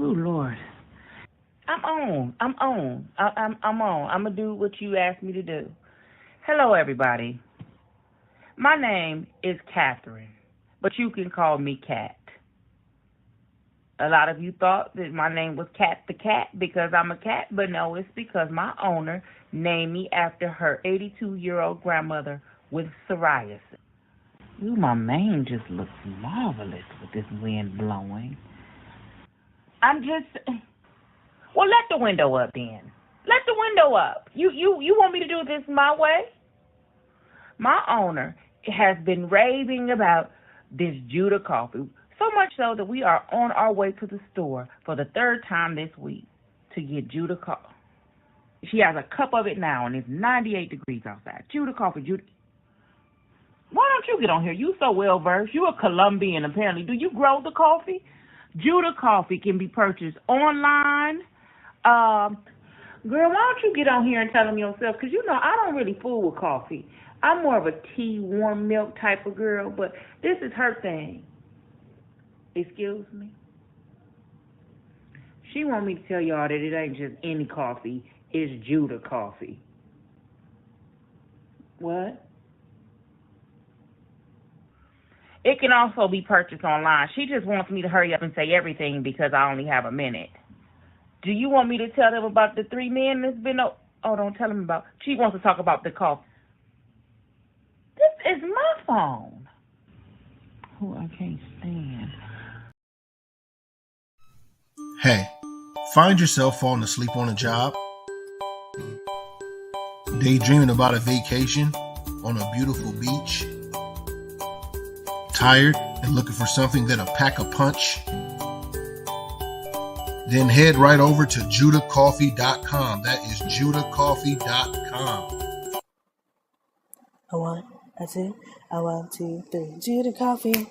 Oh Lord. I'm on. I'm on. I'm on. I'm gonna do what you asked me to do. Hello, everybody. My name is Catherine, but you can call me Cat. A lot of you thought that my name was Cat the Cat because I'm a cat, but no, it's because my owner named me after her 82-year-old grandmother with psoriasis. Ooh, my mane just looks marvelous with this wind blowing. I'm just Well, let the window up then. Let the window up. You want me to do this my way? My owner has been raving about this Judah coffee, so much so that we are on our way to the store for the third time this week to get Judah coffee. She has a cup of it now, and it's 98 degrees outside. Judah coffee, Judah. Why don't you get on here? You so well versed. You a Colombian apparently. Do you grow the coffee? Judah coffee can be purchased online. Girl, why don't you get on here and tell them yourself? Because, I don't really fool with coffee. I'm more of a tea, warm milk type of girl, but this is her thing. Excuse me? She want me to tell y'all that it ain't just any coffee. It's Judah coffee. What? It can also be purchased online. She just wants me to hurry up and say everything because I only have a minute. Do you want me to tell them about the three men that's been... Oh, don't tell them about... She wants to talk about the coffee. This is my phone. Oh, I can't stand. Hey, find yourself falling asleep on a job? Daydreaming about a vacation on a beautiful beach? Tired and looking for something that'll pack a punch? Then head right over to judahcoffee.com. That is judahcoffee.com. A one, a two, a 1, 2, 3. Judah Coffee,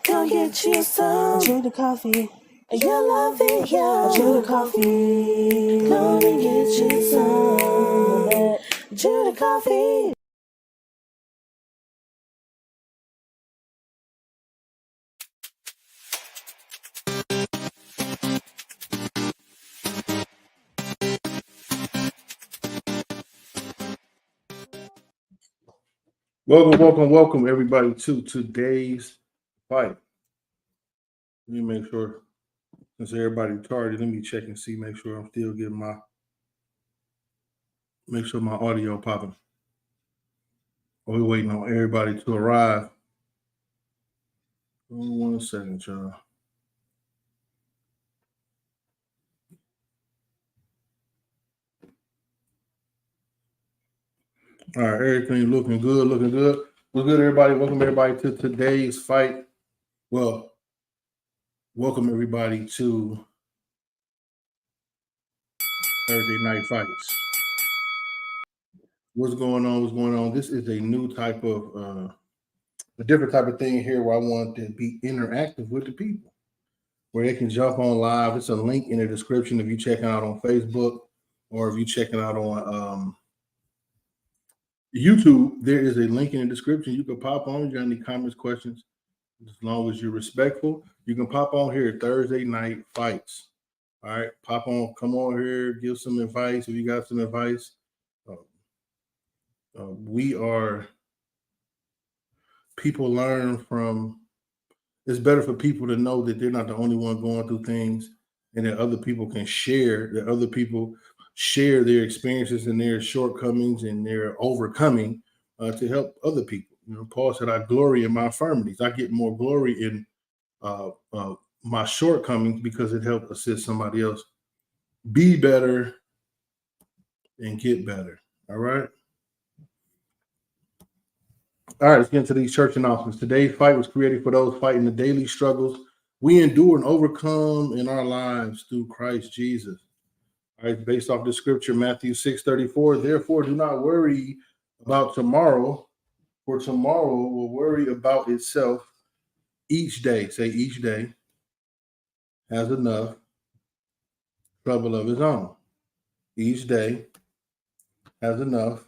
go get you some. Judah Coffee, you love it, yeah. Judah Coffee, go and get you some. Judah Coffee. Welcome, everybody, to today's fight. Let me make sure, since everybody targeted, let me check and see, make sure I'm still getting my audio popping. We're waiting on everybody to arrive. 1 second, y'all. All right, everything looking good. What's good, everybody? Welcome everybody to today's fight. Well, welcome everybody to Thursday Night Fights. What's going on? This is a new type of, a different type of thing here where I want to be interactive with the people, where they can jump on live. It's a link in the description if you're checking out on Facebook or if you're checking out on YouTube. There is a link in the description. You can pop on. You got any comments, questions? As long as you're respectful, you can pop on here Thursday Night Fights. All right, pop on, come on here, give some advice if you got some advice. People learn from. It's better for people to know that they're not the only one going through things, and that other people can share. That other people share their experiences and their shortcomings and their overcoming to help other people. Paul said, "I glory in my infirmities." I get more glory in my shortcomings because it helped assist somebody else be better and get better. All right. All right, let's get into these church announcements. Today's fight was created for those fighting the daily struggles we endure and overcome in our lives through Christ Jesus. All right, based off the scripture, Matthew 6:34. Therefore, do not worry about tomorrow, for tomorrow will worry about itself. Each day, say each day, has enough trouble of its own. Each day has enough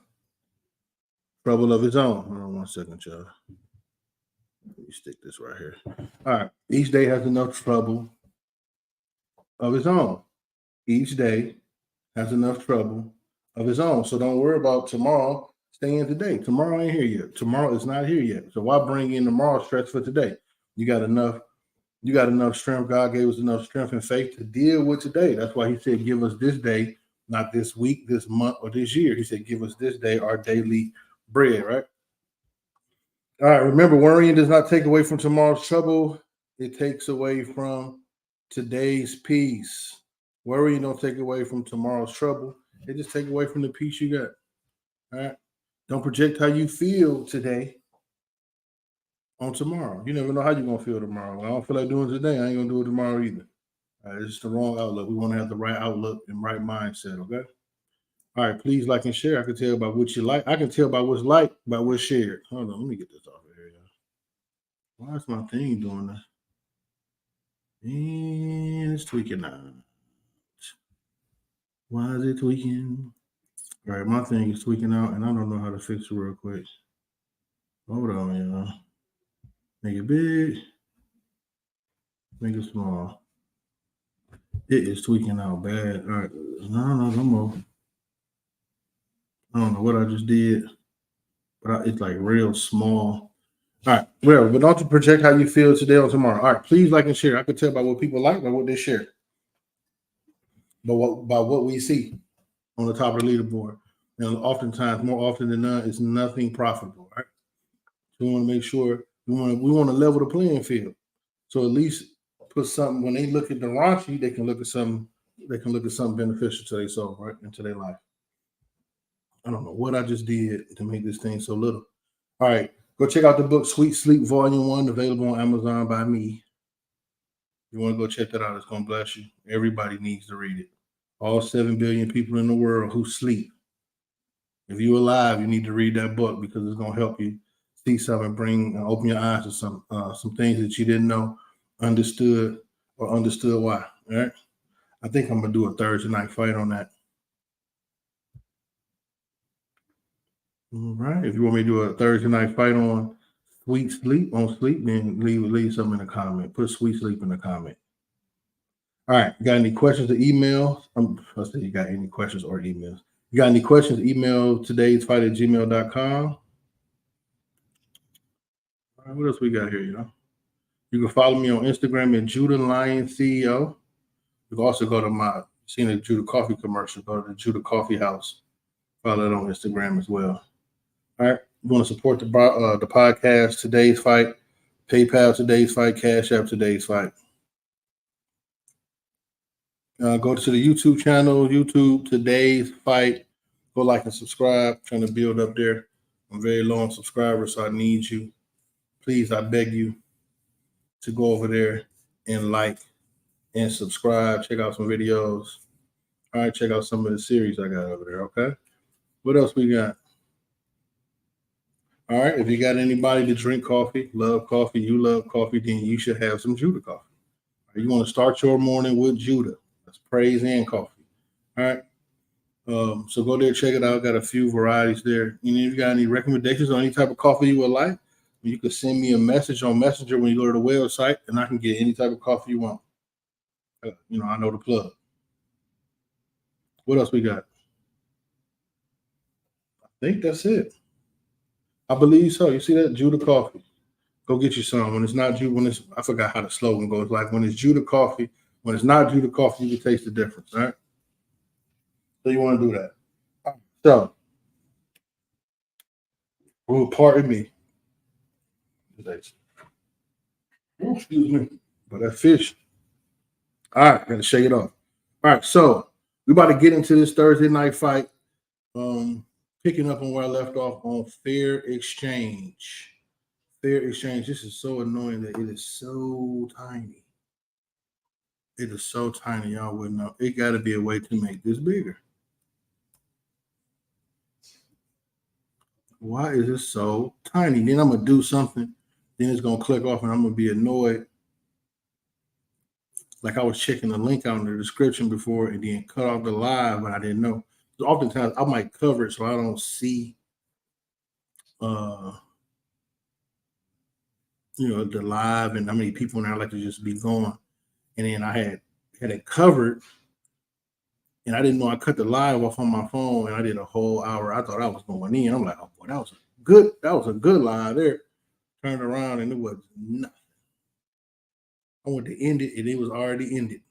trouble of its own. Hold on 1 second, y'all. Let me stick this right here. All right. Each day has enough trouble of its own. Each day has enough trouble of its own. So don't worry about tomorrow. Stay in today. Tomorrow ain't here yet. Tomorrow is not here yet. So why bring in tomorrow's stress for today? You got enough. You got enough strength. God gave us enough strength and faith to deal with today. That's why He said, "Give us this day, not this week, this month, or this year." He said, "Give us this day our daily bread." Right. All right. Remember, worrying does not take away from tomorrow's trouble. It takes away from today's peace. Worrying don't take away from tomorrow's trouble. It just take away from the peace you got. All right. Don't project how you feel today on tomorrow. You never know how you're gonna feel tomorrow. I don't feel like doing it today. I ain't gonna do it tomorrow either. All right, it's just the wrong outlook. We want to have the right outlook and right mindset. Okay. All right. Please like and share. I can tell by what you like. I can tell by what's liked, by what's shared. Hold on. Let me get this off of here, y'all. Why is my thing doing this? And it's tweaking out. Why is it tweaking? All right, my thing is tweaking out, and I don't know how to fix it real quick. Hold on, y'all. Make it big. Make it small. It is tweaking out bad. All right, no more. I don't know what I just did, but it's like real small. All right, whatever. But don't project how you feel today or tomorrow. All right, please like and share. I can tell by what people like, by what they share, by what we see on the top of the leaderboard. And oftentimes, more often than not, it's nothing profitable. Right? So we want to make sure we want to level the playing field. So at least put something when they look at the raunchy, they can look at something. They can look at something beneficial to their soul, right, into their life. I don't know what I just did to make this thing so little. All right, go check out the book Sweet Sleep Volume 1, available on Amazon by me. You want to go check that out? It's gonna bless you. Everybody needs to read it. All 7 billion people in the world who sleep. If you're alive, you need to read that book because it's gonna help you see something, open your eyes to some things that you didn't know, understood why. All right. I think I'm gonna do a Thursday night fight on that. All right. If you want me to do a Thursday night fight on sweet sleep, then leave something in the comment. Put sweet sleep in the comment. All right. You got any questions or emails? Let's say you got any questions or emails. You got any questions? Email todaysfight@gmail.com. All right, what else we got here? You can follow me on Instagram at Judah Lion CEO. You can also go to my seen a Judah Coffee commercial. Go to the Judah Coffee House. Follow it on Instagram as well. All right. You want to support the podcast, Today's Fight, PayPal, Today's Fight, Cash App, Today's Fight. Go to the YouTube channel, YouTube, Today's Fight. Go like and subscribe. Trying to build up there. I'm very low on subscribers, so I need you. Please, I beg you to go over there and like and subscribe. Check out some videos. All right, check out some of the series I got over there, okay? What else we got? All right, if you got anybody to drink coffee, love coffee, you love coffee, then you should have some Judah coffee. You want to start your morning with Judah. That's praise and coffee. All right. So go there, check it out. Got a few varieties there. And if you got any recommendations on any type of coffee you would like, you can send me a message on Messenger when you go to the website, and I can get any type of coffee you want. I know the plug. What else we got? I think that's it. I believe so. You see that? Judah coffee. Go get you some. When it's not Judah, I forgot how the slogan goes. Like when it's Judah coffee, when it's not Judah coffee, you can taste the difference. All right. So you want to do that. So, pardon me. Excuse me. But that fish. All right, gotta shake it off. All right, so we about to get into this Thursday night fight. Picking up on where I left off on Fair Exchange. Fair Exchange. This is so annoying that it is so tiny. It is so tiny, y'all wouldn't know. It got to be a way to make this bigger. Why is it so tiny? Then I'm going to do something. Then it's going to click off and I'm going to be annoyed. Like I was checking the link out in the description before and then cut off the live, but I didn't know. So oftentimes I might cover it so I don't see the live and how many people in there like to just be going. And then I had had it covered, and I didn't know I cut the live off on my phone, and I did a whole hour. I thought I was going in. I'm like, oh boy, that was a good live there. Turned around and it was nothing. I went to end it, and it was already ended.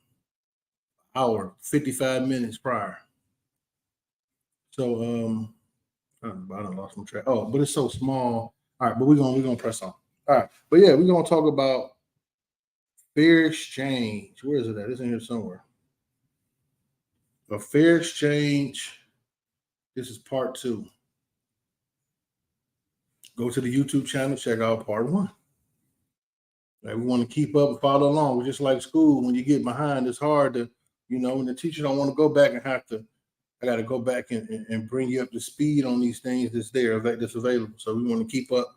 Hour, 55 minutes prior. So I done lost my track. Oh, but it's so small. All right, but we're gonna press on. All right, but yeah, we're gonna talk about fair exchange. Where is it at? It's in here somewhere. A fair exchange. This is part 2. Go to the YouTube channel, check out part 1. Like, we want to keep up and follow along. We're just like school. When you get behind, it's hard to, when the teacher don't want to go back and I got to go back and bring you up to speed on these things that's available. So we want to keep up.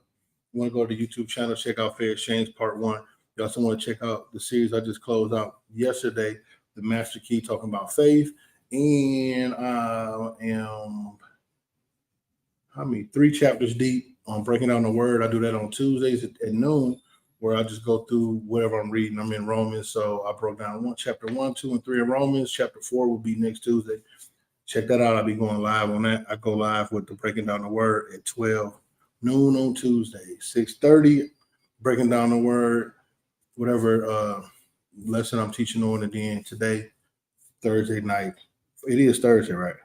You want to go to the YouTube channel, check out Fair Exchange Part 1. You also want to check out the series I just closed out yesterday, The Master Key, talking about faith. And I am 3 chapters deep on breaking down the word. I do that on Tuesdays at noon, where I just go through whatever I'm reading. I'm in Romans, so I broke down chapter 1, 2, and 3 of Romans. Chapter 4 will be next Tuesday. Check that out. I'll be going live on that. I go live with the breaking down the word at 12 noon on Tuesday, 6:30, breaking down the word, whatever lesson I'm teaching on. And then today, Thursday night. It is Thursday, right?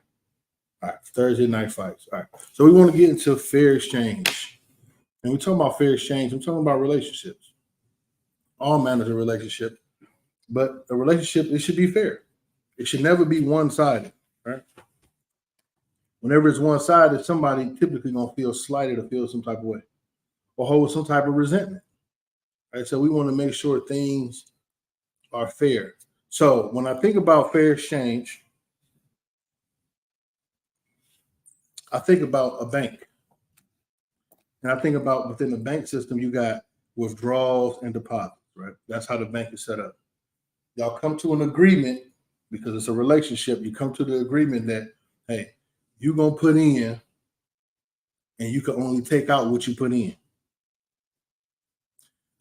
All right, Thursday night fights. All right. So we want to get into fair exchange. And we're talking about fair exchange. I'm talking about relationships. All manners of relationship. But a relationship, it should be fair. It should never be one-sided, right? Whenever it's one-sided, somebody typically going to feel slighted or feel some type of way or hold some type of resentment, right? So we want to make sure things are fair. So when I think about fair exchange, I think about a bank. And I think about within the bank system, you got withdrawals and deposits, right? That's how the bank is set up. Y'all come to an agreement because it's a relationship. You come to the agreement that, hey, you're going to put in and you can only take out what you put in.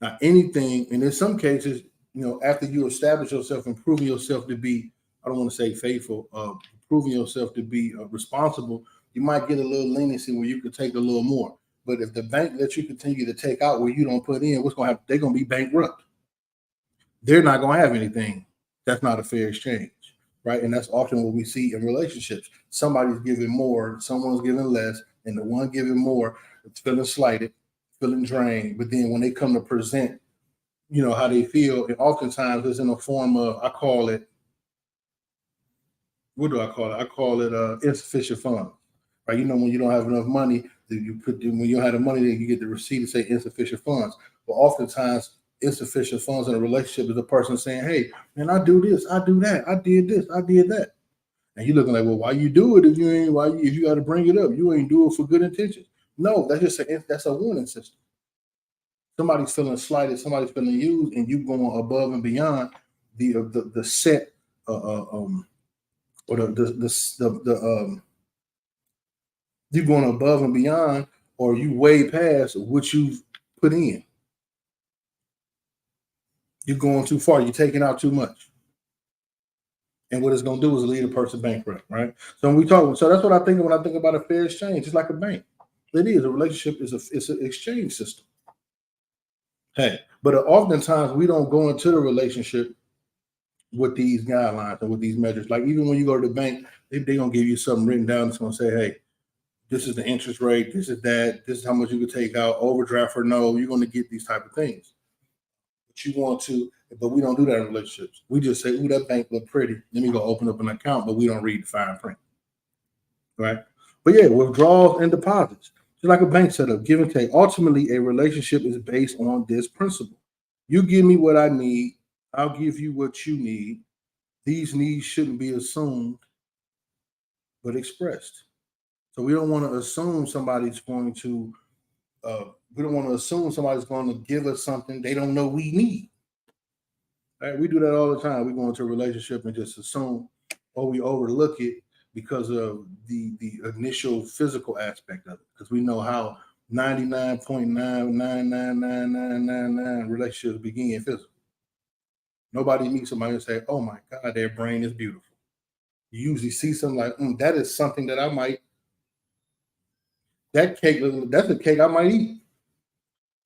Now, anything, and in some cases, after you establish yourself and proving yourself to be, I don't want to say faithful, proving yourself to be responsible, you might get a little leniency where you could take a little more. But if the bank lets you continue to take out where you don't put in, what's going to happen? They're going to be bankrupt. They're not going to have anything. That's not a fair exchange, right? And that's often what we see in relationships. Somebody's giving more, someone's giving less, and the one giving more is feeling slighted, feeling drained. But then when they come to present, how they feel, and oftentimes it's in a form of, I call it, what do I call it? I call it insufficient funds, right? When you don't have enough money, when you don't have the money, then you get the receipt to say insufficient funds. But oftentimes, insufficient funds in a relationship is a person saying, hey, man, I do this, I do that, I did this, I did that. And you're looking like, well, why you do it if you got to bring it up? You ain't do it for good intentions. No, that's a warning system. Somebody's feeling slighted, somebody's feeling used, and you going above and beyond the set you're going above and beyond, or you way past what you've put in. You're going too far. You're taking out too much. And what it's going to do is lead a person bankrupt, right? So that's what I think of when I think about a fair exchange. It's like a bank. It is. A relationship it's an exchange system. Hey, but oftentimes we don't go into the relationship with these guidelines and with these measures. Like even when you go to the bank, they're going to give you something written down that's going to say, hey, this is the interest rate, this is that, this is how much you can take out, overdraft or no, you're going to get these type of things. But we don't do that in relationships. We just say, ooh, that bank look pretty. Let me go open up an account, but we don't read the fine print. Right? But yeah, withdrawals and deposits. Just like a bank setup, give and take. Ultimately, a relationship is based on this principle. You give me what I need, I'll give you what you need. These needs shouldn't be assumed, but expressed. So we don't want to assume somebody's going to give us something they don't know we need. Right? We do that all the time. We go into a relationship and just assume, or we overlook it because of the initial physical aspect of it. Because we know how 99.9999999 relationships begin physical. Nobody meets somebody and say, "Oh my God, their brain is beautiful." You usually see something like, "That is something that I might. That cake, that's a cake I might eat.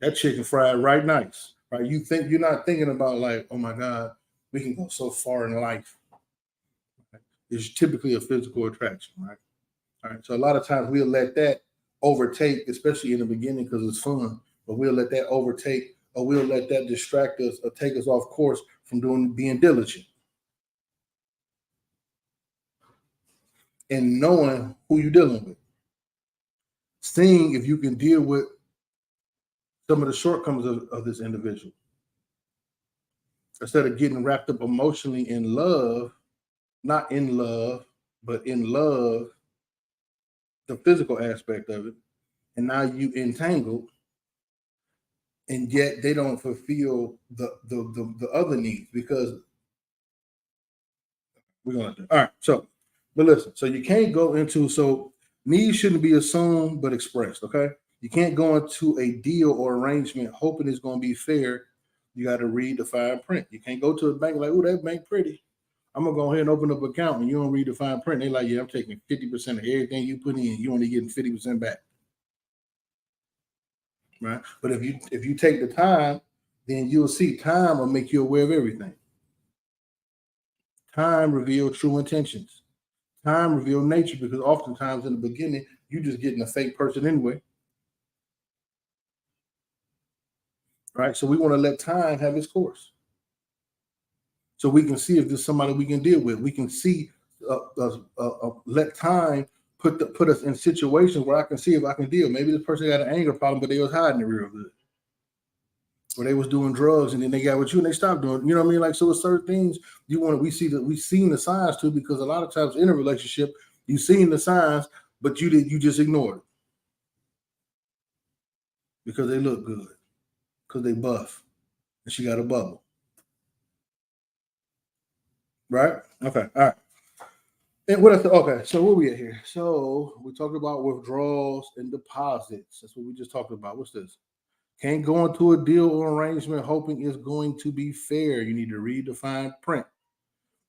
That chicken fried right nice." Right? You're not thinking about like, "Oh my God, we can go so far in life." Right? It's typically a physical attraction, right? All right. So a lot of times we'll let that overtake, especially in the beginning because it's fun, but we'll let that overtake or we'll let that distract us or take us off course from being diligent and knowing who you're dealing with. Seeing if you can deal with some of the shortcomings of this individual. Instead of getting wrapped up emotionally in love, not in love, but in love, the physical aspect of it, and now you entangled, and yet they don't fulfill the other needs because we're gonna do. All right. So, but listen. So you can't go into needs shouldn't be assumed but expressed. Okay. You can't go into a deal or arrangement hoping it's going to be fair. You got to read the fine print. You can't go to a bank like, "Oh, that bank pretty. I'm gonna go ahead and open up an account," and you don't read the fine print. They like, "Yeah, I'm taking 50% of everything you put in. You only getting 50% back." Right. But if you take the time, then you'll see time will make you aware of everything. Time reveals true intentions. Time reveals nature because oftentimes in the beginning, you just getting a fake person anyway. Right. So we want to let time have its course. So we can see if there's somebody we can deal with. We can see, let time put us in situations where I can see if I can deal. Maybe this person got an anger problem, but they was hiding it real good. Or they was doing drugs and then they got with you and they stopped doing, you know what I mean? Like, so with certain things we've seen the signs too, because a lot of times in a relationship, you've seen the signs, but you just ignored it because they look good, because they buff and she got a bubble. Right? Okay. All right. And what else? Okay, so where we at here? So we talked about withdrawals and deposits. That's what we just talked about. What's this? Can't go into a deal or arrangement hoping it's going to be fair. You need to read the fine print.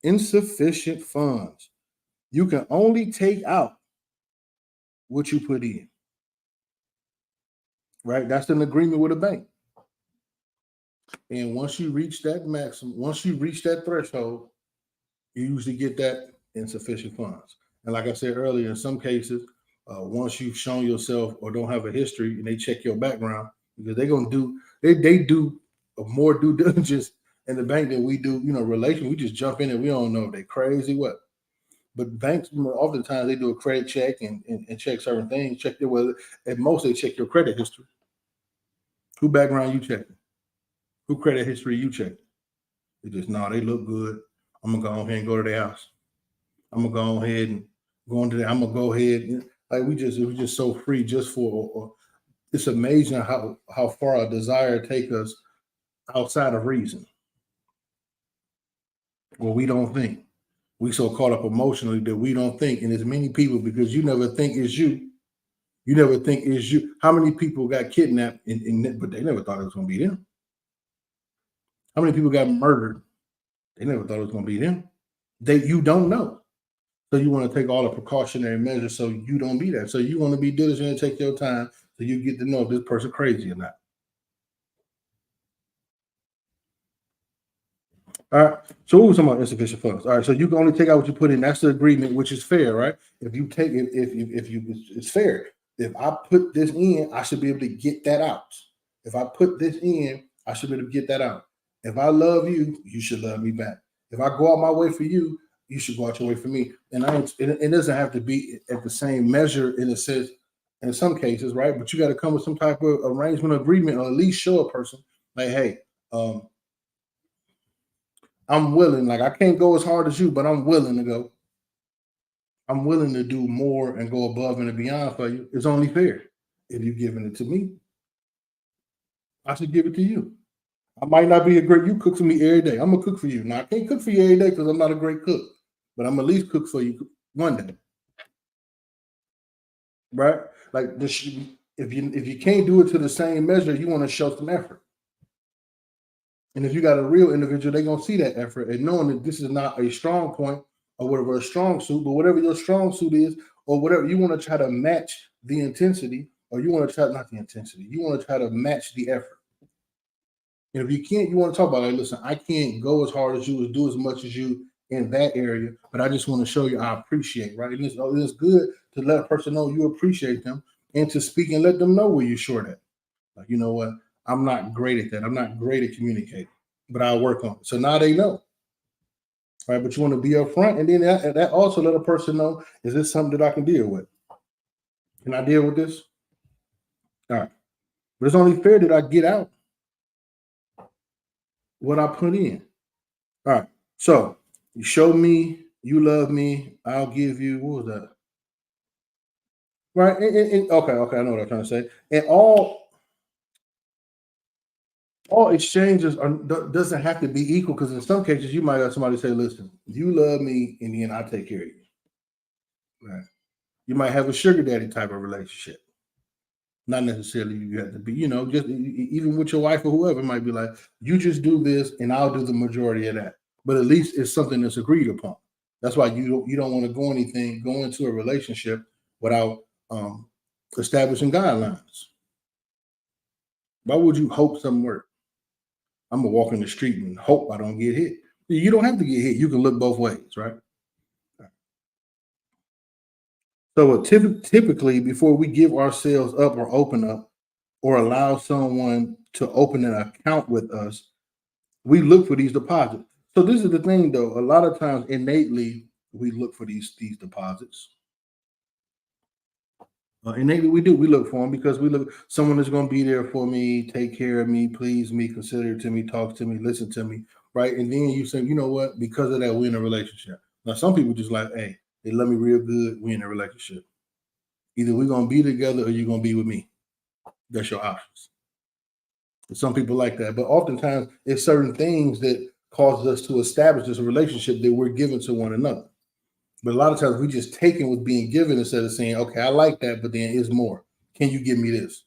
Insufficient funds. You can only take out what you put in. Right? That's an agreement with a bank. And once you reach that maximum, once you reach that threshold, you usually get that insufficient funds. And like I said earlier, in some cases, once you've shown yourself or don't have a history and they check your background, because they're going to do, they do more due diligence in the bank than we do, relation. We just jump in and we don't know if they're crazy, what. But banks, oftentimes they do a credit check and check certain things, check their whether, at most they check your credit history. Who background you checking? Who credit history you checking? They just, no, they look good. I'm going to go ahead and go to their house. I'm gonna go ahead and go into there. I'm gonna go ahead. Like we're just so free just for. It's amazing how far our desire take us outside of reason. Well, we don't think. We so caught up emotionally that we don't think. And there's many people because you never think it's you. You never think it's you. How many people got kidnapped but they never thought it was gonna be them? How many people got murdered? They never thought it was gonna be them. You don't know. So you want to take all the precautionary measures so you don't be that. So you want to be diligent and take your time so you get to know if this person crazy or not. All right. So what was talking about insufficient funds? All right. So you can only take out what you put in. That's the agreement, which is fair, right? If you take it, it's fair. If I put this in, I should be able to get that out. If I put this in, I should be able to get that out. If I love you, you should love me back. If I go out my way for you, you should go out your way for me. And it doesn't have to be at the same measure in a sense, in some cases, right? But you got to come with some type of arrangement, agreement, or at least show a person like, hey, I'm willing. Like I can't go as hard as you, but I'm willing to go. I'm willing to do more and go above and beyond for you. It's only fair. If you're giving it to me, I should give it to you. I might not be a great, you cook for me every day. I'm gonna cook for you. Now I can't cook for you every day because I'm not a great cook, but I'm at least cook for you one day. Right? Like this, if you can't do it to the same measure, you want to show some effort. And if you got a real individual, they're going to see that effort and knowing that this is not a strong point or whatever, a strong suit, but whatever your strong suit is, or whatever, you want to try to match the intensity, or you want to try, not the intensity, you want to try to match the effort. And if you can't, you want to talk about, like, listen, I can't go as hard as you, or do as much as you in that area, but I just want to show you I appreciate, right? And it's good to let a person know you appreciate them and to speak and let them know where you're short at. Like, you know what? I'm not great at that. I'm not great at communicating, but I'll work on it. So now they know, right? But you want to be upfront, and then that also let a person know, is this something that I can deal with? Can I deal with this? All right. But it's only fair that I get out what I put in. All right. So you show me you love me, I'll give you, what was that? Right. Okay, I know what I'm trying to say. And all exchanges doesn't have to be equal, because in some cases you might have somebody say, listen, you love me and then I take care of you. Right. You might have a sugar daddy type of relationship. Not necessarily you have to be, just even with your wife or whoever, it might be like, you just do this and I'll do the majority of that. But at least it's something that's agreed upon. That's why you don't want to go into a relationship without establishing guidelines. Why would you hope something works? I'm gonna walk in the street and hope I don't get hit. You don't have to get hit. You can look both ways, right? So typically, before we give ourselves up or open up or allow someone to open an account with us, we look for these deposits. So this is the thing, though. A lot of times, innately, we look for these deposits. Innately, we do. We look for them because we look. Someone is going to be there for me, take care of me, please me, consider to me, talk to me, listen to me, right? And then you say, you know what? Because of that, we're in a relationship. Now, some people just like, hey, they love me real good. We're in a relationship. Either we're going to be together or you're going to be with me. That's your options. Some people like that, but oftentimes it's certain things that causes us to establish this relationship that we're giving to one another. But a lot of times we just taking what's being given instead of saying, okay, I like that, but then it's more. Can you give me this?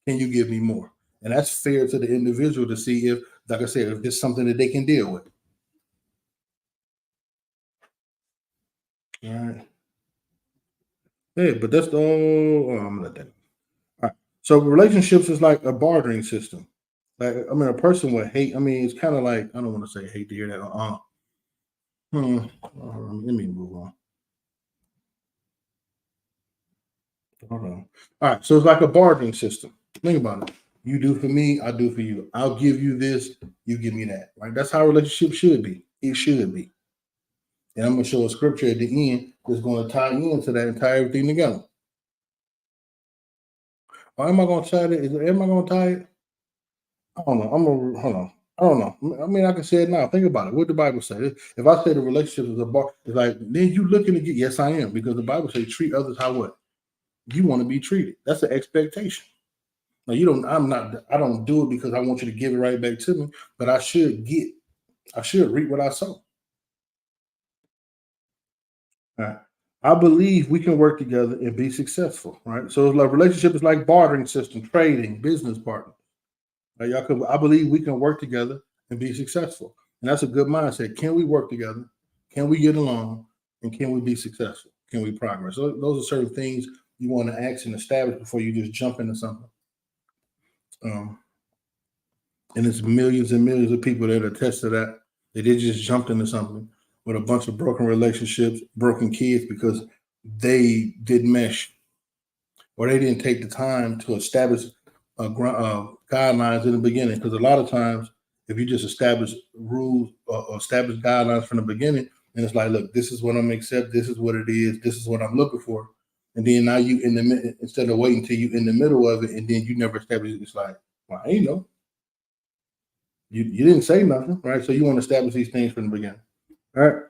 Can you give me more? And that's fair to the individual to see if, like I said, if it's something that they can deal with. All right. Yeah, but that's the I'm gonna let that. All right. So relationships is like a bartering system. Like, I mean, a person would hate. I mean, it's kind of like, I don't want to say hate to hear that. Let me move on. Hold on. All right. So it's like a bartering system. Think about it. You do for me, I do for you. I'll give you this, you give me that. Right? That's how a relationship should be. It should be. And I'm going to show a scripture at the end that's going to tie into that and tie everything together. Or am I going to tie it? Am I going to tie it? I don't know. Hold on. I don't know. I mean, I can say it now. Think about it. What the Bible say? If I say the relationship is a bar, it's like, then you looking to get, yes, I am. Because the Bible says treat others how what? You want to be treated. That's an expectation. Now I don't do it because I want you to give it right back to me, but I should reap what I sow. Right. I believe we can work together and be successful, right? So like relationship is like bartering system, trading, business partner. Right? I believe we can work together and be successful. And that's a good mindset. Can we work together? Can we get along? And can we be successful? Can we progress? So those are certain things you want to ask and establish before you just jump into something. And it's millions and millions of people that attest to that. They just jumped into something with a bunch of broken relationships, broken kids because they didn't mesh or they didn't take the time to establish guidelines in the beginning. Because a lot of times, if you just establish rules or establish guidelines from the beginning, and it's like, look, this is what I'm gonna accept. This is what it is. This is what I'm looking for. And then now you in the instead of waiting till you in the middle of it, and then you never establish it. It's like, well, I ain't know. You didn't say nothing, right? So you want to establish these things from the beginning. All right.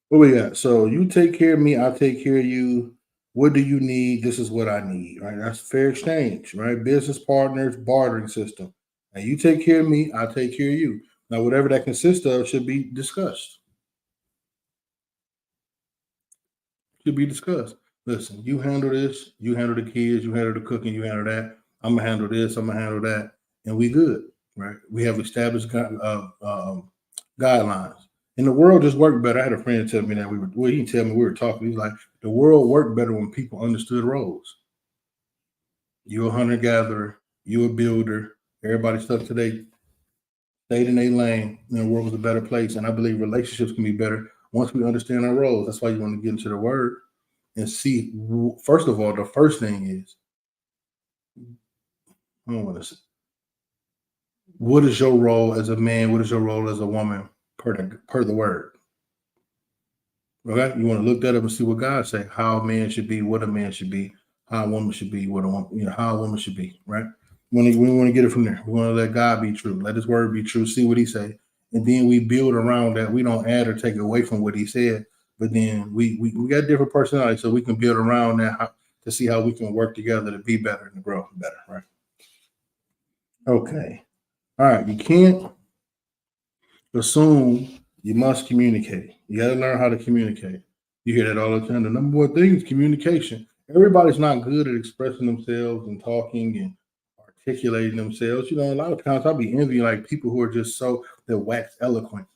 What we got? So you take care of me, I'll take care of you. What do you need? This is what I need, right? That's fair exchange, right? Business partners, bartering system. And you take care of me, I'll take care of you. Now, whatever that consists of should be discussed. Should be discussed. Listen, you handle this, you handle the kids, you handle the cooking, you handle that. I'm gonna handle this, I'm gonna handle that, and we good. right? We have established guidelines. And the world just worked better. I had a friend tell me that he didn't tell me we were talking. He was like, the world worked better when people understood roles. You're a hunter gatherer, you're a builder. Everybody stuck today, stayed in their lane, and the world was a better place. And I believe relationships can be better once we understand our roles. That's why you want to get into the word and see. First of all, the first thing is, I don't want to say, what is your role as a man? What is your role as a woman per the word? Okay, you want to look that up and see what God say. How a man should be, what a man should be, how a woman should be, what a woman, how a woman should be. Right? We want to get it from there. We want to let God be true. Let His word be true. See what He say, and then we build around that. We don't add or take away from what He said, but then we got different personalities, so we can build around that to see how we can work together to be better and to grow better. Right? Okay. All right. You can't assume. You must communicate. You got to learn how to communicate. You hear that all the time. The number one thing is communication. Everybody's not good at expressing themselves and talking and articulating themselves. You know, a lot of times I'll be envying like people who are just so they're wax eloquent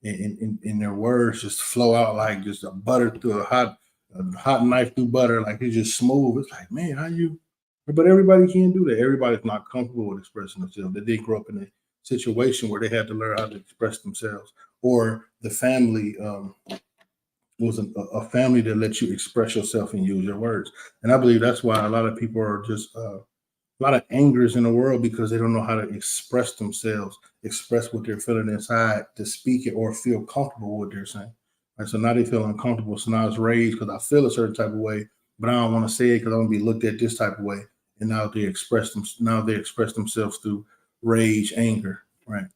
and their words just flow out like just a butter through a hot knife through butter, like it's just smooth. It's like, man, how you? But everybody can't do that. Everybody's not comfortable with expressing themselves. They didn't grow up in a situation where they had to learn how to express themselves, or the family was a family that lets you express yourself and use your words. And I believe that's why a lot of people are just a lot of angers in the world because they don't know how to express themselves, express what they're feeling inside, to speak it or feel comfortable with what they're saying. Right? So now they feel uncomfortable. So now it's rage because I feel a certain type of way, but I don't want to say it because I want to be looked at this type of way. And now they express themselves through rage, anger, right?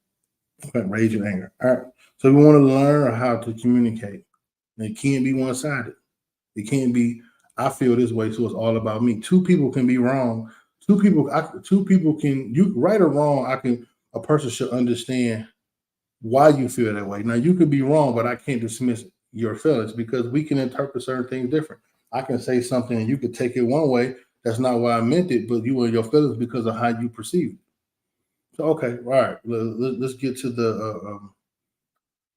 Okay, rage and anger. All right. So we want to learn how to communicate. And it can't be one-sided. It can't be, I feel this way, so it's all about me. Two people can be wrong. Two people can, you right or wrong, a person should understand why you feel that way. Now you could be wrong, but I can't dismiss your feelings because we can interpret certain things different. I can say something and you could take it one way. That's not why I meant it, but you and your feelings because of how you perceive it. So okay, all right. Let's get to the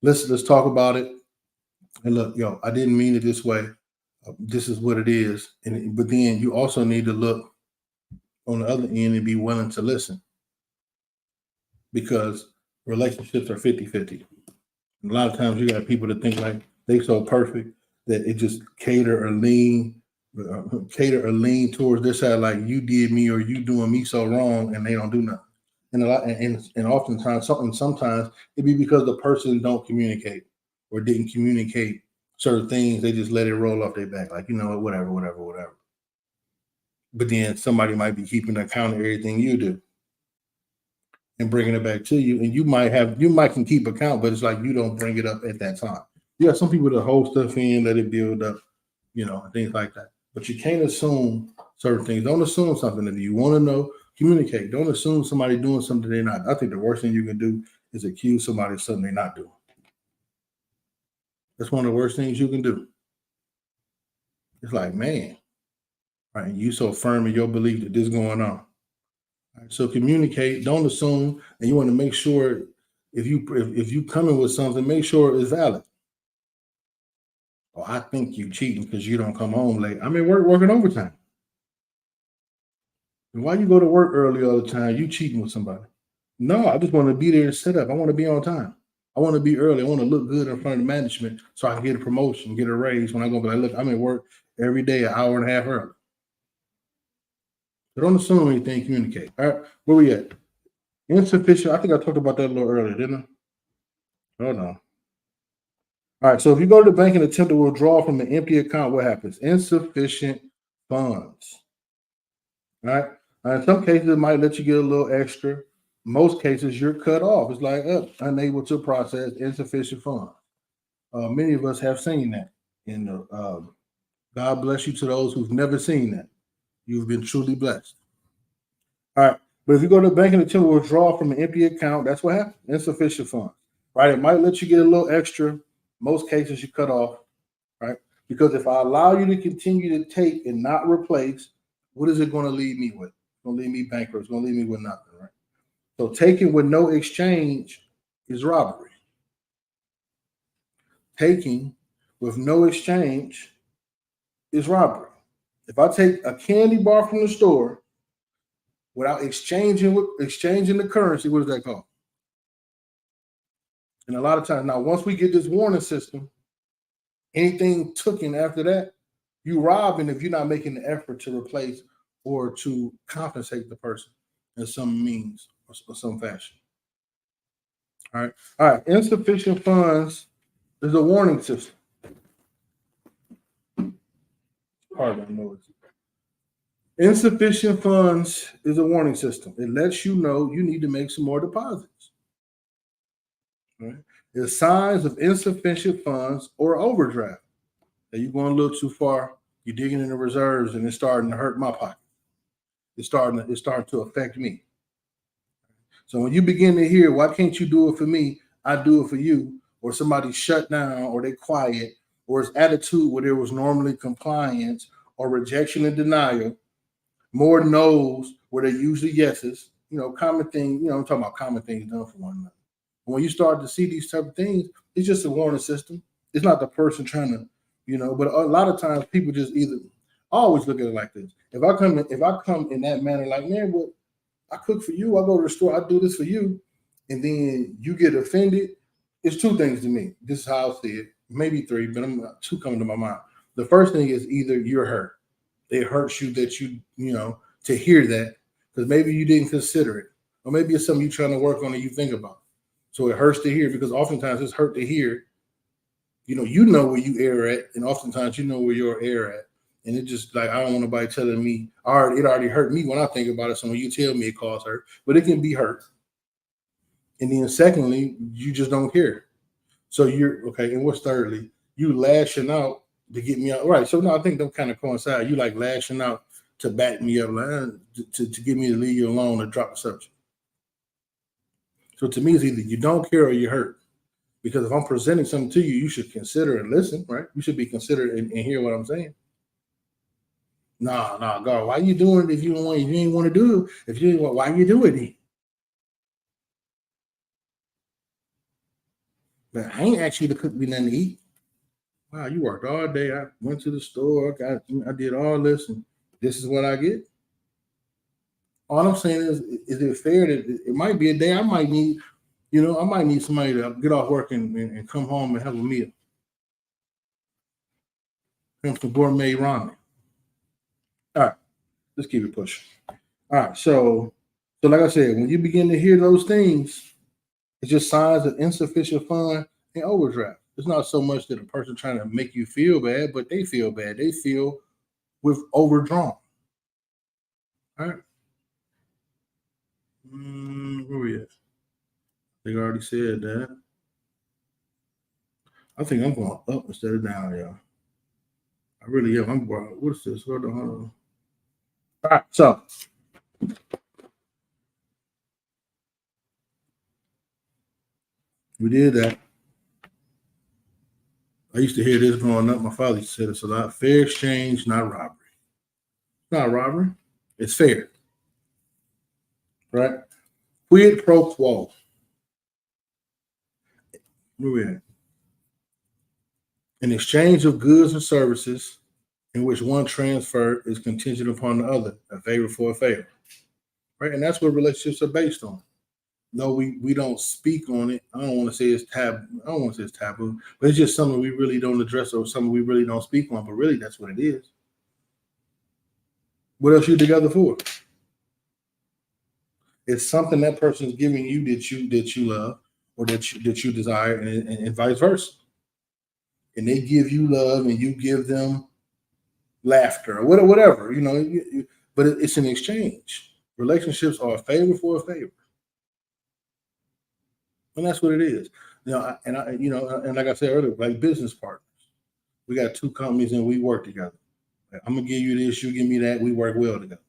let's talk about it. And look, yo, I didn't mean it this way. This is what it is. But then you also need to look on the other end and be willing to listen because relationships are 50-50. A lot of times you got people that think like they so perfect that it just cater or lean towards this side, like you did me or you doing me so wrong, and they don't do nothing. And oftentimes sometimes it be because the person don't communicate or didn't communicate certain things. They just let it roll off their back, like, you know, whatever. But then somebody might be keeping account of everything you do and bringing it back to you. And you might can keep account, but it's like you don't bring it up at that time. You got some people that hold stuff in, let it build up, you know, things like that. But you can't assume certain things. Don't assume something. If you want to know, communicate. Don't assume somebody doing something they're not. I think the worst thing you can do is accuse somebody of something they're not doing. That's one of the worst things you can do. It's like, man, right? You so firm in your belief that this is going on. Right, so communicate. Don't assume, and you want to make sure if you come in with something, make sure it's valid. Oh, I think you cheating because you don't come home late. I'm at work working overtime. And why you go to work early all the time? You cheating with somebody? No, I just want to be there and set up. I want to be on time. I want to be early. I want to look good in front of the management so I can get a promotion, get a raise when I go. But look, I'm at work every day, an hour and a half early. So don't assume anything. Communicate. All right, where we at? Insufficient. I think I talked about that a little earlier, didn't I? Hold on. All right. So if you go to the bank and attempt to withdraw from an empty account, what happens? Insufficient funds. All right. In some cases, it might let you get a little extra. Most cases, you're cut off. It's like unable to process insufficient funds. Many of us have seen that. And God bless you to those who've never seen that. You've been truly blessed. All right. But if you go to the bank and attempt to withdraw from an empty account, that's what happens. Insufficient funds. Right. It might let you get a little extra. Most cases, you cut off. Right. Because if I allow you to continue to take and not replace, what is it going to leave me with? It's going to leave me bankrupt. It's going to leave me with nothing. Right. So taking with no exchange is robbery. Taking with no exchange is robbery. If I take a candy bar from the store without exchanging the currency, what is that called? And a lot of times now, once we get this warning system, anything taken after that, you robbing if you're not making the effort to replace or to compensate the person in some means or some fashion. All right. Insufficient funds is a warning system. Pardon my noise. Insufficient funds is a warning system. It lets you know you need to make some more deposits. Right? It's signs of insufficient funds or overdraft. That you're going a little too far. You're digging in the reserves, and it's starting to hurt my pocket. It's starting to affect me. So when you begin to hear, why can't you do it for me? I do it for you, or somebody shut down, or they quiet, or it's attitude where there was normally compliance or rejection and denial, more no's where they're usually yeses, common thing, I'm talking about common things done for one another. When you start to see these type of things, it's just a warning system. It's not the person trying to, but a lot of times people just I always look at it like this. If I come in that manner, like, man, what I cook for you, I go to the store, I do this for you, and then you get offended, it's two things to me. This is how I see it. Maybe three, but two coming to my mind. The first thing is either you're hurt. It hurts you that to hear that, because maybe you didn't consider it, or maybe it's something you're trying to work on and you think about. So it hurts to hear, because oftentimes it's hurt to hear. You know where you err at, and oftentimes you know where you're err at. And it just like, I don't want nobody telling me, it already hurt me when I think about it. So when you tell me it causes hurt, but it can be hurt. And then secondly, you just don't care. So you're okay. And what's thirdly? You lashing out to get me out. Right. So no, I think they'll kind of coincide. You like lashing out to back me up, like, to get me to leave you alone or drop the subject. So to me, it's either you don't care or you hurt. Because if I'm presenting something to you, you should consider and listen, right? You should be considerate and hear what I'm saying. Nah, God, why you doing it if you ain't want to do it? If you ain't want, why you do it? But I ain't asked you to cook me nothing to eat. Wow, you worked all day. I went to the store. I did all this, and this is what I get. All I'm saying is it fair that it might be a day I might need, I might need somebody to get off work and come home and have a meal. Have some gourmet ramen. All right, let's keep it pushing. All right, so like I said, when you begin to hear those things, it's just signs of insufficient fund and overdraft. It's not so much that a person trying to make you feel bad, but they feel bad. They feel with overdrawn. All right. Where we at? They already said that. I think I'm going up instead of down, y'all. I really am. I'm going. What's this? Hold on. All right. So we did that. I used to hear this growing up. My father used to say this a lot. Fair exchange, not robbery. It's not robbery. It's fair. Right? Quid pro quo. Where we at? An exchange of goods and services in which one transfer is contingent upon the other, a favor for a favor. Right? And that's what relationships are based on. No, we don't speak on it. I don't want to say it's taboo, but it's just something we really don't address or something we really don't speak on. But really, that's what it is. What else you together for? It's something that person's giving you that you love or that you desire, and vice versa. And they give you love, and you give them laughter or whatever, but it's an exchange. Relationships are a favor for a favor. And that's what it is. And like I said earlier, like business partners. We got two companies and we work together. I'm gonna give you this, you give me that, we work well together.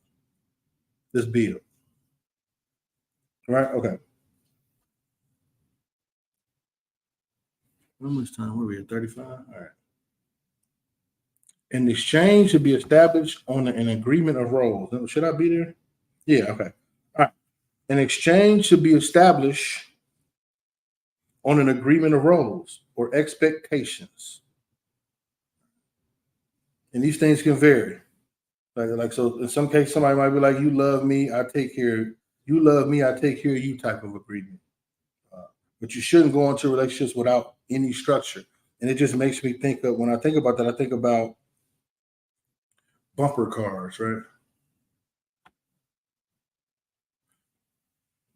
Let's build. Right? Okay. How much time were we at? 35? All right. An exchange should be established on an agreement of roles. Should I be there? Yeah, okay. All right. An exchange should be established on an agreement of roles or expectations. And these things can vary. Like so in some cases, somebody might be like, you love me, I take care. You love me, I take care of you type of agreement. But you shouldn't go into relationships without any structure. And it just makes me think of, when I think about that, I think about bumper cars, right?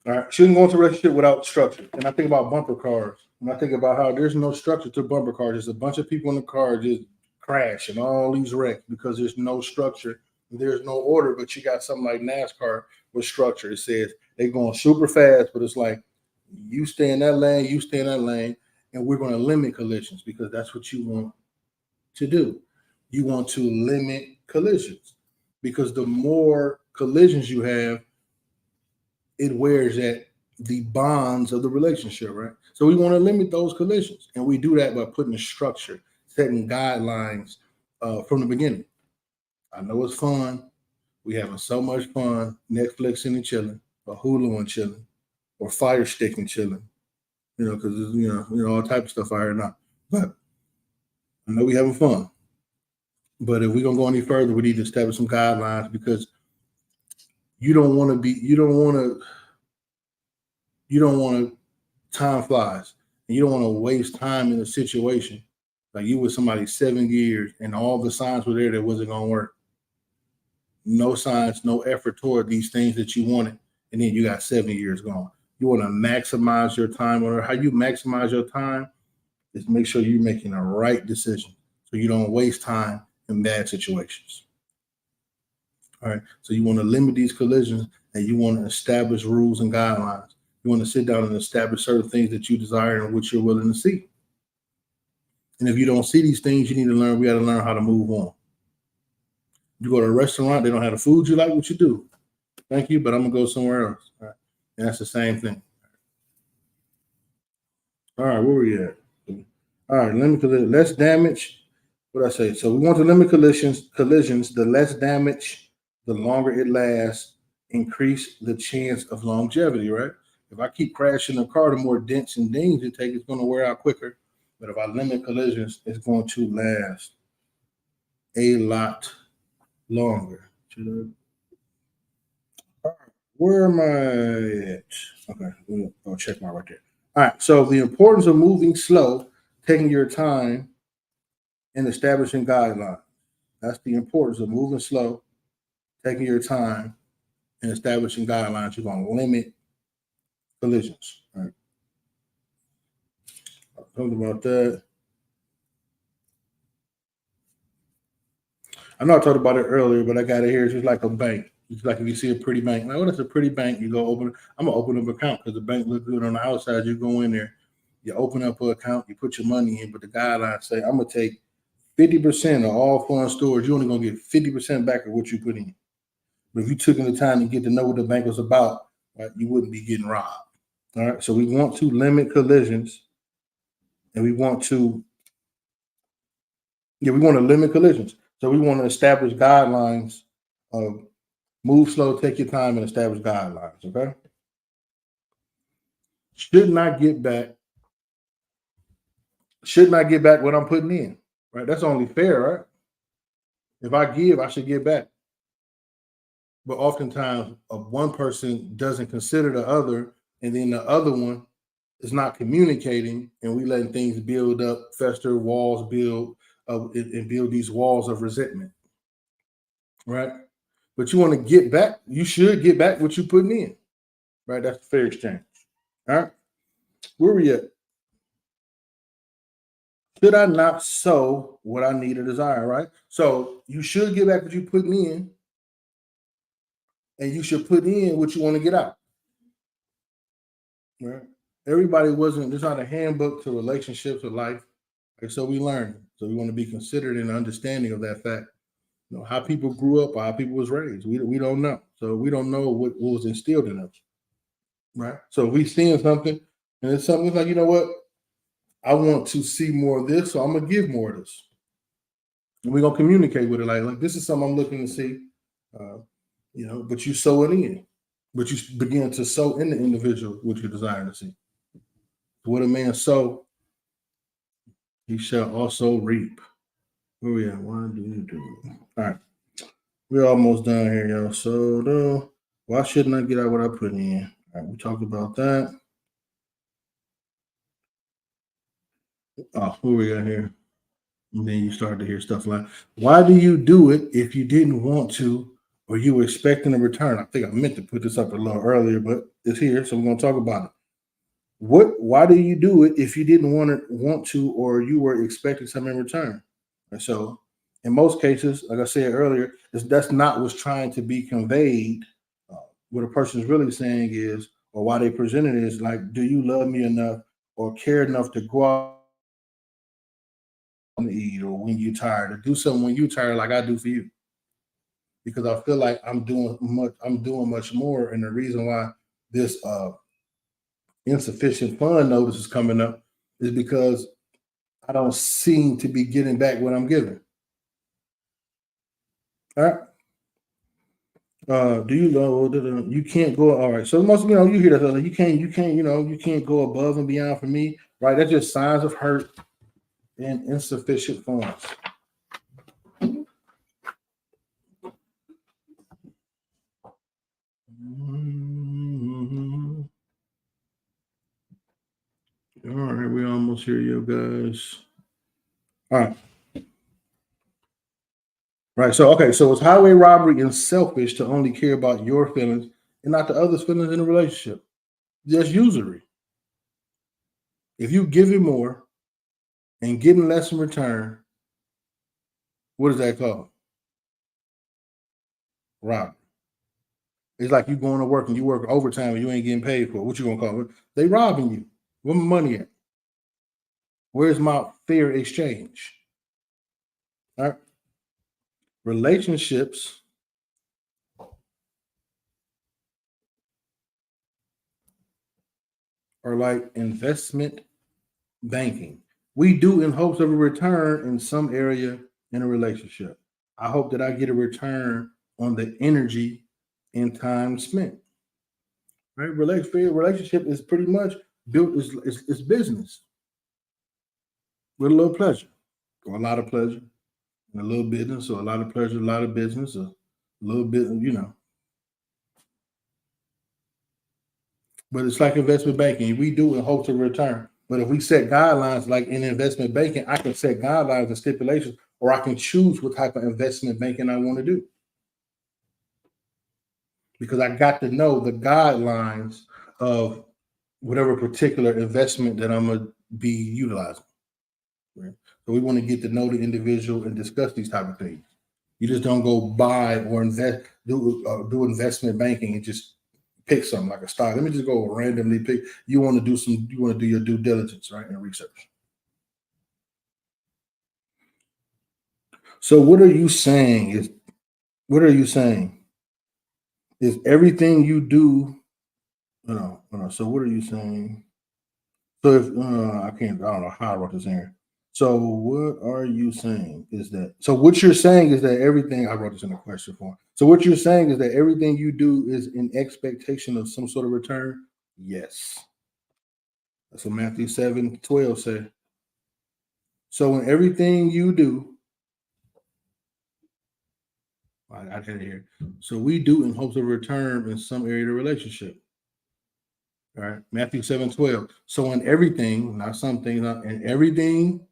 All right, shouldn't go into a relationship without structure. And I think about bumper cars. And I think about how there's no structure to bumper cars. There's a bunch of people in the car just crash and all these wrecks because there's no structure. There's no order, but you got something like NASCAR with structure. It says they're going super fast, but it's like you stay in that lane, you stay in that lane, and we're going to limit collisions because that's what you want to do. You want to limit collisions because the more collisions you have, it wears at the bonds of the relationship, right? So we want to limit those collisions, and we do that by putting a structure, setting guidelines from the beginning. I know it's fun. We having so much fun, Netflixing and chilling, or Hulu and chilling, or Fire Stick and chilling, because all type of stuff out here now. But I know we having fun. But if we're gonna go any further, we need to establish some guidelines because you don't want to time flies, and you don't want to waste time in a situation like you with somebody 7 years and all the signs were there that wasn't gonna work. No signs, no effort toward these things that you wanted, and then you got 7 years gone. You want to maximize your time, or how you maximize your time is make sure you're making the right decision so you don't waste time in bad situations. All right, so you want to limit these collisions, and you want to establish rules and guidelines. You want to sit down and establish certain things that you desire and what you're willing to see. And if you don't see these things, you need to learn. We got to learn how to move on. You go to a restaurant, they don't have the food you like, what you do? Thank you, but I'm gonna go somewhere else. All right. And that's the same thing. All right, where we at? All right, less damage. What I say? So we want to limit collisions. The less damage, the longer it lasts, increase the chance of longevity, right? If I keep crashing the car, the more dents and dings it takes, it's going to wear out quicker. But if I limit collisions, it's going to last a lot longer. All right, where am I at? Okay, I'll check my right there. All right, so the importance of moving slow, taking your time, and establishing guidelines. That's the importance of moving slow, taking your time, and establishing guidelines. You're going to limit collisions. All right. I'll talk about that. I know I talked about it earlier, but I got it here. It's just like a bank. It's like if you see a pretty bank. Like, it's a pretty bank. You go open. I'm gonna open up an account because the bank looks good on the outside. You go in there, you open up an account, you put your money in, but the guidelines say I'm gonna take 50% of all foreign stores. You're only gonna get 50% back of what you put in. But if you took in the time to get to know what the bank was about, right, you wouldn't be getting robbed. All right. So we want to limit collisions, and we want to limit collisions. So we want to establish guidelines of move slow, take your time, and establish guidelines, okay? Should not get back what I'm putting in, right? That's only fair, right? If I give, I should get back. But oftentimes, one person doesn't consider the other, and then the other one is not communicating, and we letting things build up, fester, walls build, and build these walls of resentment, right? But you want to get back. You should get back what you're putting in, right? That's the fair exchange. All right. Where we at? Should I not sow what I need or desire, right? So you should get back what you're putting in, and you should put in what you want to get out, right? There's not a handbook to relationships or life. Okay, so we learn. So we want to be considered and understanding of that fact. You know, how people grew up, how people was raised. We don't know. So we don't know what was instilled in us, right? So if we seeing something, and it's something like, you know what? I want to see more of this, so I'm going to give more of this. And we're going to communicate with it like this is something I'm looking to see, but you sow it in. but you begin to sow in the individual what you desire to see. What a man sow, he shall also reap. Where we at? Why do you do? All right. We're almost done here, y'all. So, why shouldn't I get out what I put in? All right, we talked about that. Oh, who we got here? And then you start to hear stuff like, why do you do it if you didn't want to or you were expecting a return? I think I meant to put this up a little earlier, but it's here, so we're going to talk about it. Why do you do it if you didn't want to or you were expecting something in return? And so in most cases, like I said earlier, that's not what's trying to be conveyed. What a person is really saying is, or why they present it is like, do you love me enough or care enough to go out and eat, or when you're tired, or do something when you're tired like I do for you? Because I feel like I'm doing much more. And the reason why this insufficient fund notice is coming up is because I don't seem to be getting back what I'm giving. All right. Do you know you can't go? All right. So most, you hear that you can't go above and beyond for me, right? That's just signs of hurt and insufficient funds. Mm-hmm. All right, we almost here, you guys. All right. Right. So it's highway robbery and selfish to only care about your feelings and not the other's feelings in a relationship. That's usury. If you give it more and getting less in return, what is that called? Robbery. It's like you going to work and you work overtime and you ain't getting paid for it. What you gonna call it? They robbing you. Where my money at? Where's my fair exchange? All right. Relationships are like investment banking. We do in hopes of a return in some area in a relationship. I hope that I get a return on the energy and time spent. Right? Relationship is pretty much built is business with a little pleasure or a lot of pleasure and a little business, or a lot of pleasure, a lot of business, or a little bit, But it's like investment banking. We do in hopes of return. But if we set guidelines, like in investment banking, I can set guidelines and stipulations, or I can choose what type of investment banking I want to do. Because I got to know the guidelines of whatever particular investment that I'm going to be utilizing. Right? So we want to get to know the individual and discuss these type of things. You just don't go buy or do investment banking and just pick something like a stock. Let me just go randomly pick. You want to do your due diligence, right, and research. So what are you saying is everything you do, so what are you saying? So if I don't know how I wrote this in here. So what are you saying is that, so what you're saying is that everything, I wrote this in a question form. So what you're saying is that everything you do is in expectation of some sort of return? Yes. That's what Matthew 7:12 said. So in everything you do, I got it here. So we do in hopes of return in some area of the relationship. All right. Matthew 7:12. So in everything, not some things, not in everything,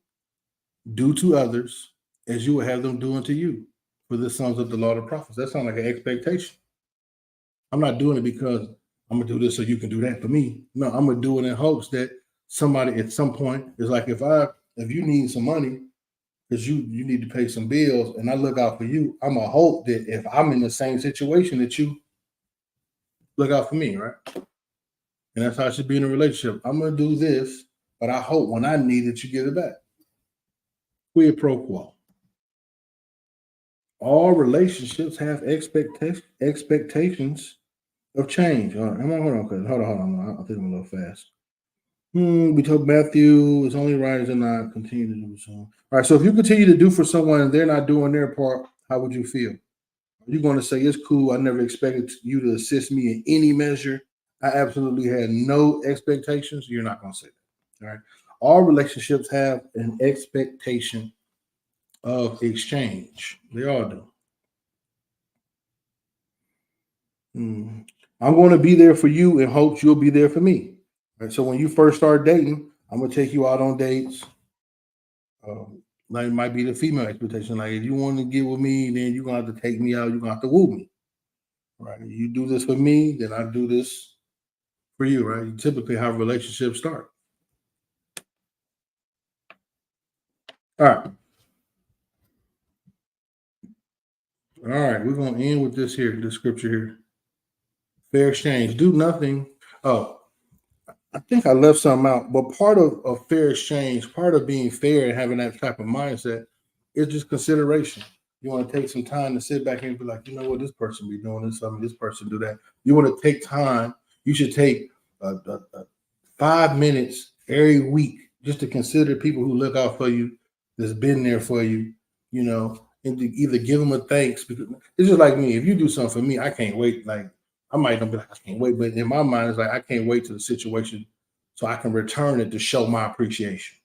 do to others as you would have them do unto you. For the sons of the law of the prophets. That sounds like an expectation. I'm not doing it because I'm gonna do this so you can do that for me. No, I'm gonna do it in hopes that somebody at some point is like, if you need some money because you need to pay some bills and I look out for you, I'm gonna hope that if I'm in the same situation that you look out for me, right? And that's how it should be in a relationship. I'm gonna do this, but I hope when I need it, you give it back. Quid pro quo. All relationships have expectations of change. Hold on. I think I'm a little fast. We told Matthew it's only right to not continue to do so. All right. So if you continue to do for someone and they're not doing their part, how would you feel? You're going to say, it's cool. I never expected you to assist me in any measure. I absolutely had no expectations. You're not going to say that. All right. All relationships have an expectation of exchange. They all do. I'm going to be there for you in hopes you'll be there for me. Right? So when you first start dating, I'm going to take you out on dates. Like it might be the female expectation. Like if you want to get with me, then you're going to have to take me out. You're going to have to woo me. Right? You do this for me, then I do this for you. Right? You typically how relationships start. All right. All right. We're going to end with this here, this scripture here. Fair exchange. Do nothing. Oh, I think I left something out, but part of a fair exchange, part of being fair and having that type of mindset is just consideration. You want to take some time to sit back and be like, you know what, this person be doing this, this person do that. You want to take time. You should take 5 minutes every week just to consider people who look out for you, that's been there for you, you know, and to either give them a thanks. Because it's just like me. If you do something for me, I can't wait. Like, I might not be like, I can't wait, but in my mind, it's like, I can't wait to the situation so I can return it to show my appreciation.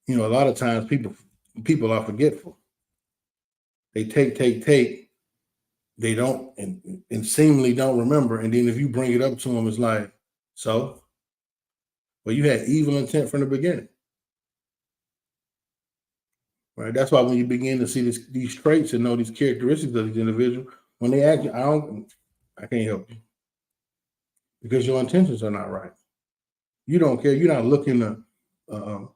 You know, a lot of times people are forgetful. They take. They don't and seemingly don't remember. And then if you bring it up to them, it's like, so? Well, you had evil intent from the beginning. Right? That's why when you begin to see these traits and know these characteristics of these individuals, when they ask you, I can't help you. Because your intentions are not right. You don't care. You're not looking to,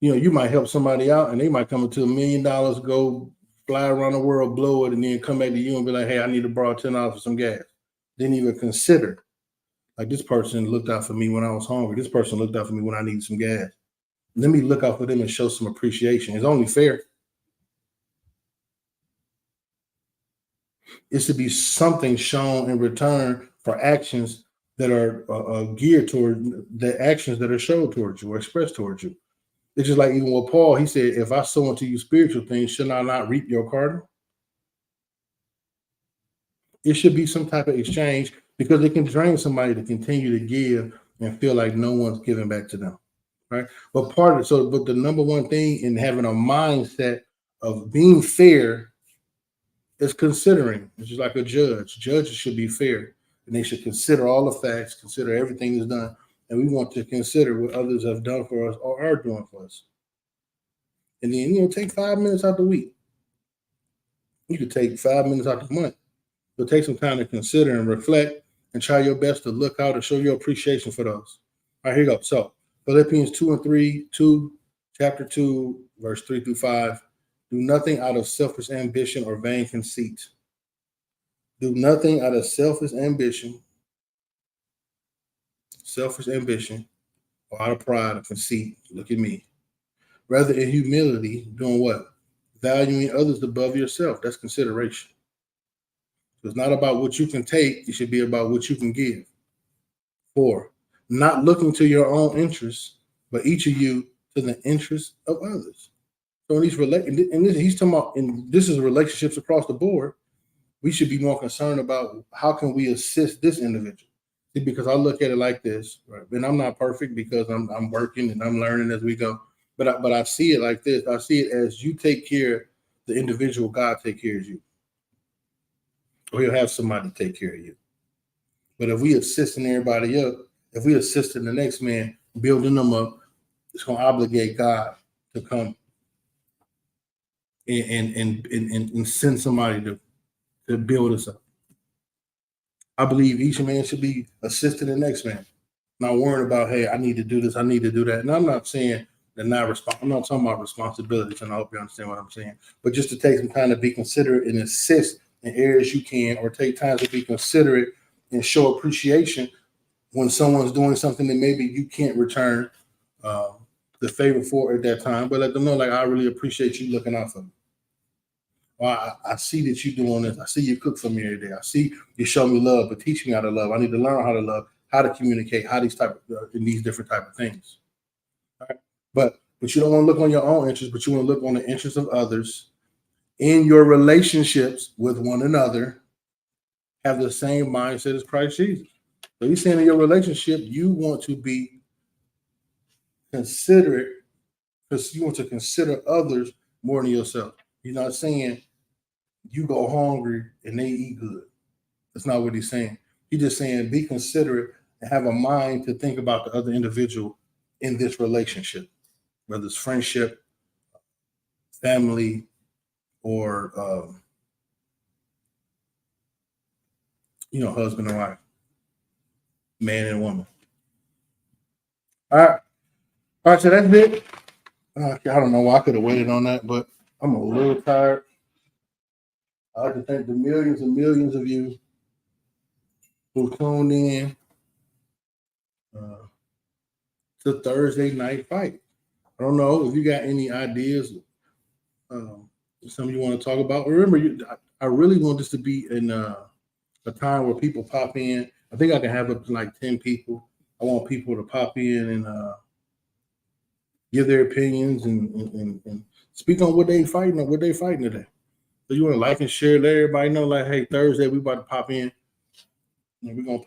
you might help somebody out and they might come into $1 million, go fly around the world, blow it, and then come back to you and be like, hey, I need to borrow $10 for some gas. Didn't even consider, like, this person looked out for me when I was hungry. This person looked out for me when I needed some gas. Let me look out for them and show some appreciation. It's only fair. It's to be something shown in return for actions that are geared toward the actions that are shown towards you or expressed towards you. It's just like even with Paul, he said, if I sow unto you spiritual things, should I not reap your cardinal? It should be some type of exchange because it can drain somebody to continue to give and feel like no one's giving back to them. Right. But but the number one thing in having a mindset of being fair is considering. It's just like a judge. Judges should be fair and they should consider all the facts, consider everything that's done. And we want to consider what others have done for us or are doing for us. And then, take 5 minutes out the week. You could take 5 minutes out the month. But take some time to consider and reflect and try your best to look out and show your appreciation for those. All right, here you go. So Philippians 2, chapter 2, verse 3 through 5. Do nothing out of selfish ambition or vain conceit. Do nothing out of selfish ambition, or out of pride or conceit. Look at me. Rather, in humility, doing what? Valuing others above yourself. That's consideration. So it's not about what you can take. It should be about what you can give. 4, not looking to your own interests, but each of you to the interests of others. So in these he's talking about, and this is relationships across the board. We should be more concerned about how can we assist this individual. See, because I look at it like this, right? And I'm not perfect because I'm working and I'm learning as we go. But I see it like this. I see it as you take care of the individual, God take care of you. Or he'll have somebody take care of you. But if we assisting everybody up, if we assisting the next man, building them up, it's going to obligate God to come and send somebody to build us up. I believe each man should be assisting the next man, not worrying about, hey, I need to do this, I need to do that. And I'm not saying I'm not talking about responsibilities, and I hope you understand what I'm saying. But just to take some time to be considerate and assist in areas you can, or take time to be considerate and show appreciation when someone's doing something that maybe you can't return the favor for at that time, but let them know, like, I really appreciate you looking out for me. Well, I see that you're doing this. I see you cook for me every day. I see you show me love, but teach me how to love. I need to learn how to love, how to communicate, how these different type of things. All right? But you don't want to look on your own interests, but you want to look on the interests of others. in your relationships with one another, have the same mindset as Christ Jesus. So he's saying in your relationship, you want to be considerate because you want to consider others more than yourself. He's not saying you go hungry and they eat good. That's not what he's saying. He's just saying be considerate and have a mind to think about the other individual in this relationship, whether it's friendship, family, or husband and wife, man and woman. All right, so that's it. I don't know why I could have waited on that, but I'm a little tired. I'd like to thank the millions and millions of you who tuned in to Thursday Night Fight. I don't know if you got any ideas, something you want to talk about. Remember, I really want this to be in a time where people pop in. I think I can have up to like 10 people. I want people to pop in and give their opinions and speak on what they fighting today. So you want to like and share, let everybody know, like, hey, Thursday we about to pop in, and we're gonna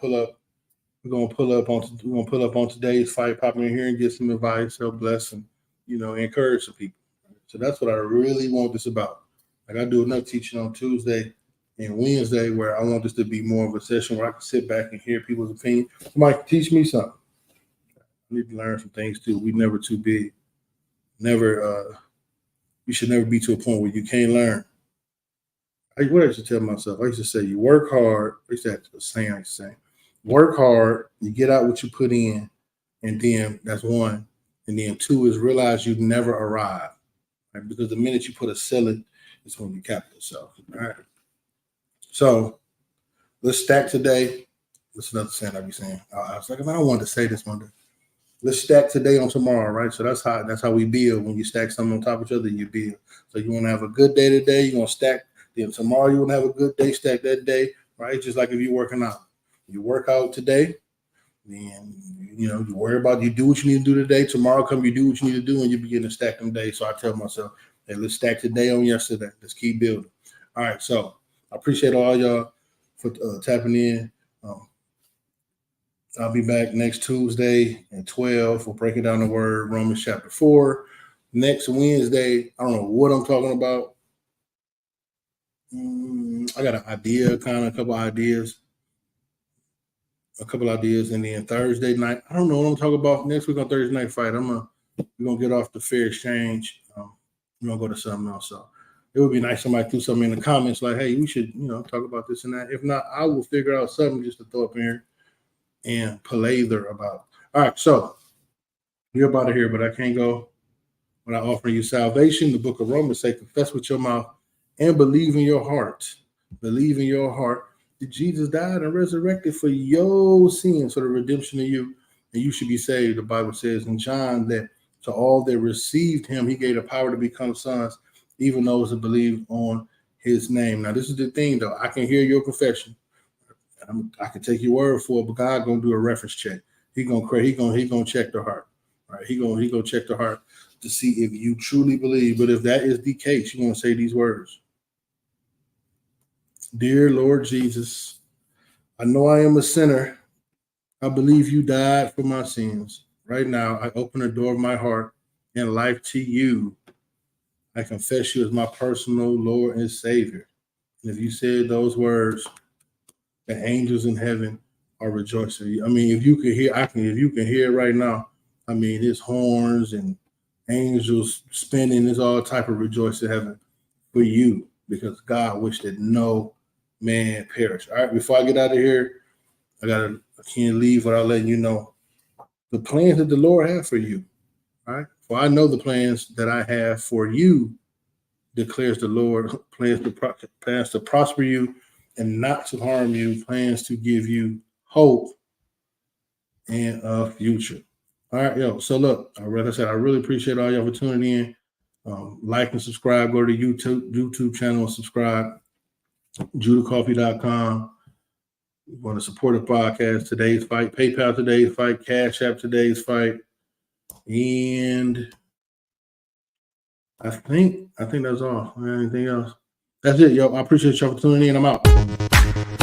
pull up on today's fight, pop in here and get some advice, help bless, and encourage some people. So that's what I really want this about. Like I do enough teaching on Tuesday and Wednesday where I want this to be more of a session where I can sit back and hear people's opinion. Somebody teach me something. I need to learn some things too. We never too big. You should never be to a point where you can't learn. What I used to tell myself, I used to say, you work hard. I used to have a saying I used to say, work hard, you get out what you put in, and then that's one. And then two is realize you never arrive. Right? Because the minute you put a ceiling, it's when you cap yourself. All right. So let's stack today. That's another saying I be saying. I was like, I don't want to say this one day. Let's stack today on tomorrow, right? So that's how we build. When you stack something on top of each other, you build. So you want to have a good day today, you want to stack. Then tomorrow you want to have a good day, stack that day, right? Just like if you're working out. You work out today, then you worry about, you do what you need to do today. Tomorrow come, you do what you need to do, and you begin to stack them days. So I tell myself, hey, let's stack today on yesterday. Let's keep building. All right, so I appreciate all y'all for tapping in. I'll be back next Tuesday at 12 for breaking down the word, Romans chapter 4. Next Wednesday, I don't know what I'm talking about. I got an idea, a couple ideas. And then Thursday night, I don't know what I'm talking about next week on Thursday Night Fight. We're gonna get off the fair exchange. We're gonna go to something else. So it would be nice somebody threw something in the comments like, hey, we should, talk about this and that. If not, I will figure out something just to throw up in here and palather about. All right, so we're about to hear, but I can't go without offering you salvation. The book of Romans say, confess with your mouth and believe in your heart. Believe in your heart that Jesus died and resurrected for your sins, for the redemption of you, and you should be saved. The Bible says in John that to all that received him, he gave the power to become sons, even those that believe on his name. Now, this is the thing, though. I can hear your confession. I can take your word for it, but God gonna do a reference check. He gonna check the heart. Right? He gonna check the heart to see if you truly believe. But if that is the case, you're gonna say these words. Dear Lord Jesus, I know I am a sinner. I believe you died for my sins. Right now, I open the door of my heart and life to you. I confess you as my personal Lord and Savior. And if you said those words, the angels in heaven are rejoicing. I mean, if you can hear it right now, I mean, it's horns and angels spinning. There's all type of rejoicing in heaven for you because God wished that no man perish. All right, before I get out of here, I can't leave without letting you know the plans that the Lord has for you. All right, for I know the plans that I have for you, declares the Lord, plans to prosper you and not to harm you, plans to give you hope and a future. All right, yo. So look, like I said, I really appreciate all y'all for tuning in. Like and subscribe. Go to YouTube channel and subscribe. JudahCoffee.com. You want to support the podcast, Today's Fight, PayPal Today's Fight, Cash App Today's Fight, and I think that's all. Anything else? That's it, yo. I appreciate y'all for tuning in. I'm out.